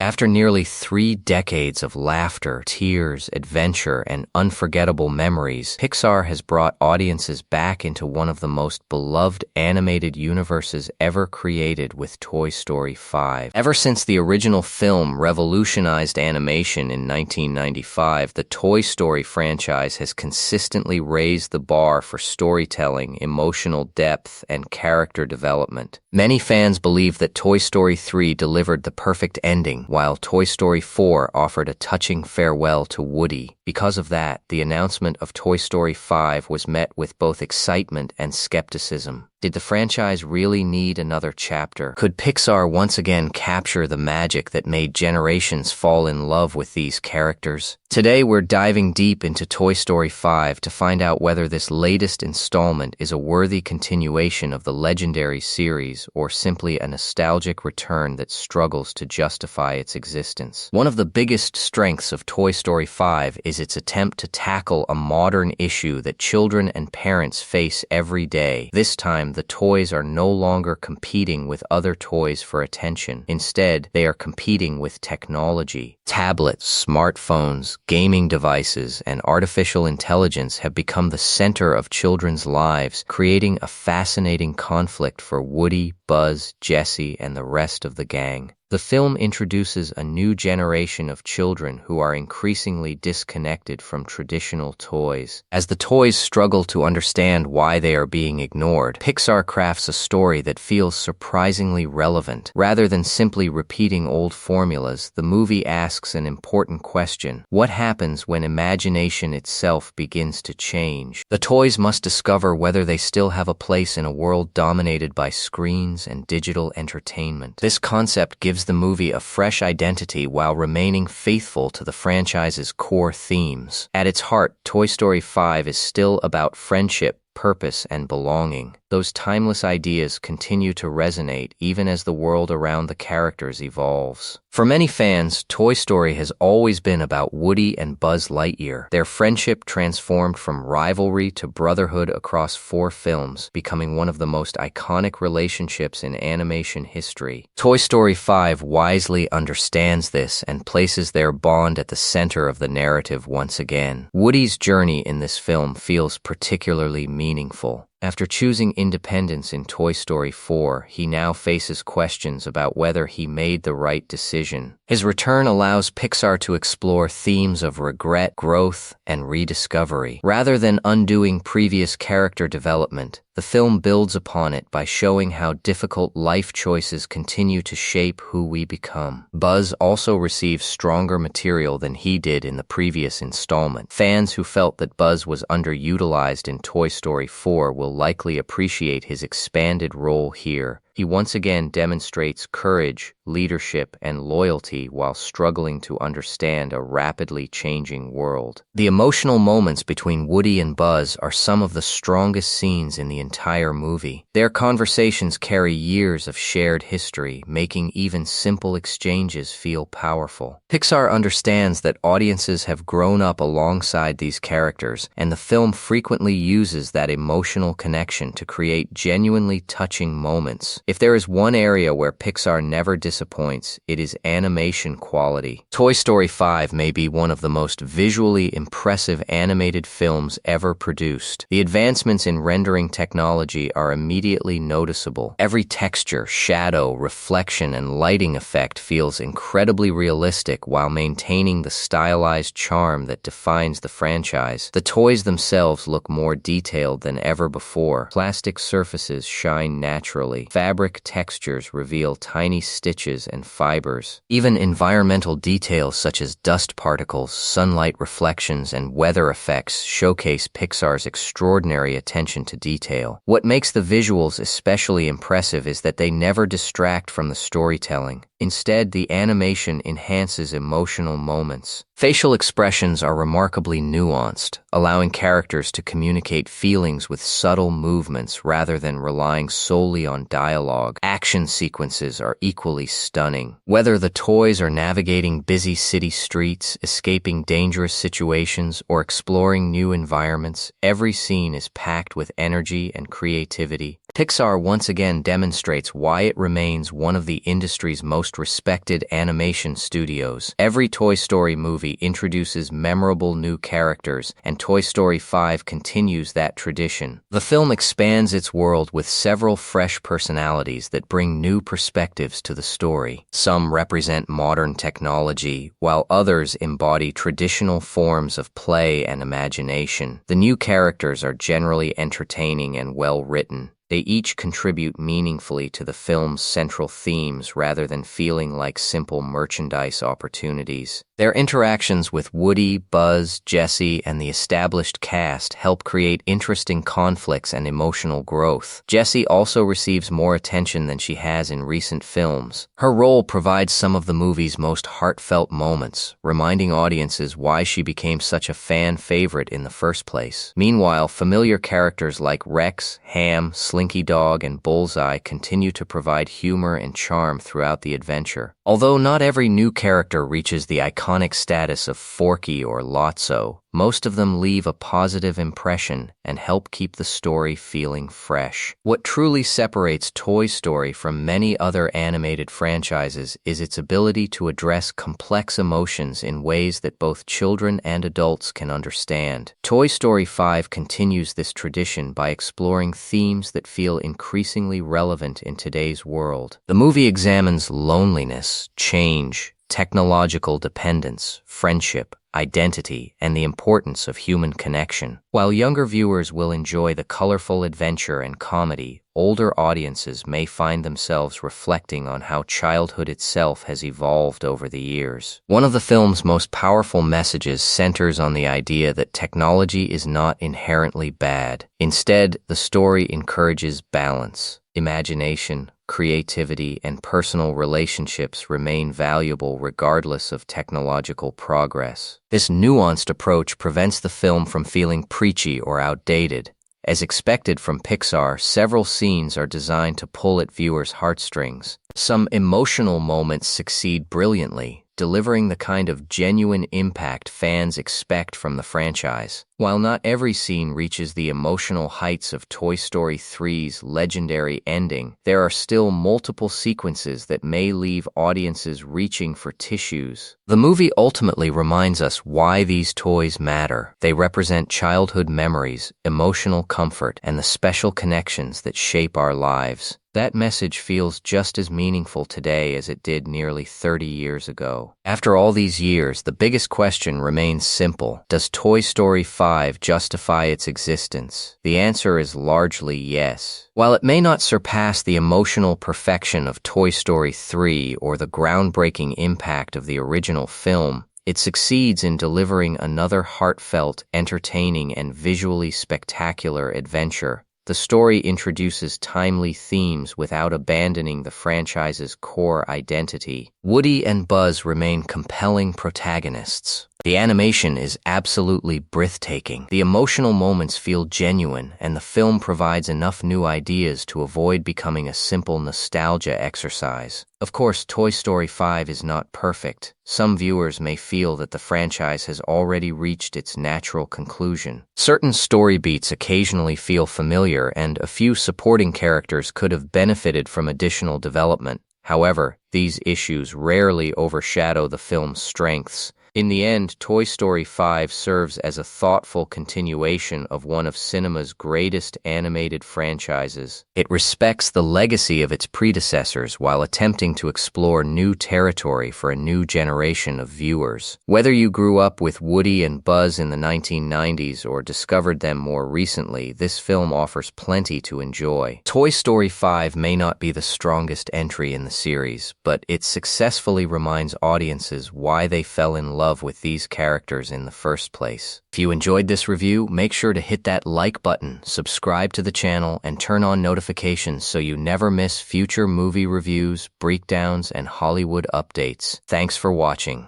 After nearly 3 decades of laughter, tears, adventure, and unforgettable memories, Pixar has brought audiences back into one of the most beloved animated universes ever created with Toy Story 5. Ever since the original film revolutionized animation in 1995, the Toy Story franchise has consistently raised the bar for storytelling, emotional depth, and character development. Many fans believe that Toy Story 3 delivered the perfect ending, while Toy Story 4 offered a touching farewell to Woody. Because of that, the announcement of Toy Story 5 was met with both excitement and skepticism. Did the franchise really need another chapter? Could Pixar once again capture the magic that made generations fall in love with these characters? Today, we're diving deep into Toy Story 5 to find out whether this latest installment is a worthy continuation of the legendary series or simply a nostalgic return that struggles to justify its existence. One of the biggest strengths of Toy Story 5 is its attempt to tackle a modern issue that children and parents face every day. This time, the toys are no longer competing with other toys for attention. Instead, they are competing with technology. Tablets, smartphones, gaming devices, and artificial intelligence have become the center of children's lives, creating a fascinating conflict for Woody, Buzz, Jessie, and the rest of the gang. The film introduces a new generation of children who are increasingly disconnected from traditional toys. As the toys struggle to understand why they are being ignored, Pixar crafts a story that feels surprisingly relevant. Rather than simply repeating old formulas, the movie asks an important question: what happens when imagination itself begins to change? The toys must discover whether they still have a place in a world dominated by screens and digital entertainment. This concept gives the movie a fresh identity while remaining faithful to the franchise's core themes. At its heart, Toy Story 5 is still about friendship, purpose, and belonging. Those timeless ideas continue to resonate even as the world around the characters evolves. For many fans, Toy Story has always been about Woody and Buzz Lightyear. Their friendship transformed from rivalry to brotherhood across 4 films, becoming one of the most iconic relationships in animation history. Toy Story 5 wisely understands this and places their bond at the center of the narrative once again. Woody's journey in this film feels particularly meaningful. After choosing independence in Toy Story 4, he now faces questions about whether he made the right decision. His return allows Pixar to explore themes of regret, growth, and rediscovery. Rather than undoing previous character development, the film builds upon it by showing how difficult life choices continue to shape who we become. Buzz also receives stronger material than he did in the previous installment. Fans who felt that Buzz was underutilized in Toy Story 4 will likely appreciate his expanded role here. He once again demonstrates courage, leadership, and loyalty while struggling to understand a rapidly changing world. The emotional moments between Woody and Buzz are some of the strongest scenes in the entire movie. Their conversations carry years of shared history, making even simple exchanges feel powerful. Pixar understands that audiences have grown up alongside these characters, and the film frequently uses that emotional connection to create genuinely touching moments. If there is one area where Pixar never disappoints, it is animation quality. Toy Story 5 may be one of the most visually impressive animated films ever produced. The advancements in rendering technology are immediately noticeable. Every texture, shadow, reflection, and lighting effect feels incredibly realistic while maintaining the stylized charm that defines the franchise. The toys themselves look more detailed than ever before. Plastic surfaces shine naturally. Fabric textures reveal tiny stitches and fibers. Even environmental details such as dust particles, sunlight reflections, and weather effects showcase Pixar's extraordinary attention to detail. What makes the visuals especially impressive is that they never distract from the storytelling. Instead, the animation enhances emotional moments. Facial expressions are remarkably nuanced, allowing characters to communicate feelings with subtle movements rather than relying solely on dialogue dialogue. Action sequences are equally stunning. Whether the toys are navigating busy city streets, escaping dangerous situations, or exploring new environments, every scene is packed with energy and creativity. Pixar once again demonstrates why it remains one of the industry's most respected animation studios. Every Toy Story movie introduces memorable new characters, and Toy Story 5 continues that tradition. The film expands its world with several fresh personalities that bring new perspectives to the story. Some represent modern technology, while others embody traditional forms of play and imagination. The new characters are generally entertaining and well-written. They each contribute meaningfully to the film's central themes rather than feeling like simple merchandise opportunities. Their interactions with Woody, Buzz, Jessie, and the established cast help create interesting conflicts and emotional growth. Jessie also receives more attention than she has in recent films. Her role provides some of the movie's most heartfelt moments, reminding audiences why she became such a fan favorite in the first place. Meanwhile, familiar characters like Rex, Ham, Slinky Dog, and Bullseye continue to provide humor and charm throughout the adventure. Although not every new character reaches the iconic status of Forky or Lotso, most of them leave a positive impression and help keep the story feeling fresh. What truly separates Toy Story from many other animated franchises is its ability to address complex emotions in ways that both children and adults can understand. Toy Story 5 continues this tradition by exploring themes that feel increasingly relevant in today's world. The movie examines loneliness, change, technological dependence, friendship, identity, and the importance of human connection. While younger viewers will enjoy the colorful adventure and comedy, older audiences may find themselves reflecting on how childhood itself has evolved over the years. One of the film's most powerful messages centers on the idea that technology is not inherently bad. Instead, the story encourages balance. Imagination, creativity, and personal relationships remain valuable regardless of technological progress. This nuanced approach prevents the film from feeling preachy or outdated. As expected from Pixar, several scenes are designed to pull at viewers' heartstrings. Some emotional moments succeed brilliantly, delivering the kind of genuine impact fans expect from the franchise. While not every scene reaches the emotional heights of Toy Story 3's legendary ending, there are still multiple sequences that may leave audiences reaching for tissues. The movie ultimately reminds us why these toys matter. They represent childhood memories, emotional comfort, and the special connections that shape our lives. That message feels just as meaningful today as it did nearly 30 years ago. After all these years, the biggest question remains simple. Does Toy Story 5 justify its existence? The answer is largely yes. While it may not surpass the emotional perfection of Toy Story 3 or the groundbreaking impact of the original film, it succeeds in delivering another heartfelt, entertaining, and visually spectacular adventure. The story introduces timely themes without abandoning the franchise's core identity. Woody and Buzz remain compelling protagonists. The animation is absolutely breathtaking. The emotional moments feel genuine, and the film provides enough new ideas to avoid becoming a simple nostalgia exercise. Of course, Toy Story 5 is not perfect. Some viewers may feel that the franchise has already reached its natural conclusion. Certain story beats occasionally feel familiar, and a few supporting characters could have benefited from additional development. However, these issues rarely overshadow the film's strengths. In the end, Toy Story 5 serves as a thoughtful continuation of one of cinema's greatest animated franchises. It respects the legacy of its predecessors while attempting to explore new territory for a new generation of viewers. Whether you grew up with Woody and Buzz in the 1990s or discovered them more recently, this film offers plenty to enjoy. Toy Story 5 may not be the strongest entry in the series, but it successfully reminds audiences why they fell in love with these characters in the first place. If you enjoyed this review, make sure to hit that like button, subscribe to the channel, and turn on notifications so you never miss future movie reviews, breakdowns, and Hollywood updates. Thanks for watching.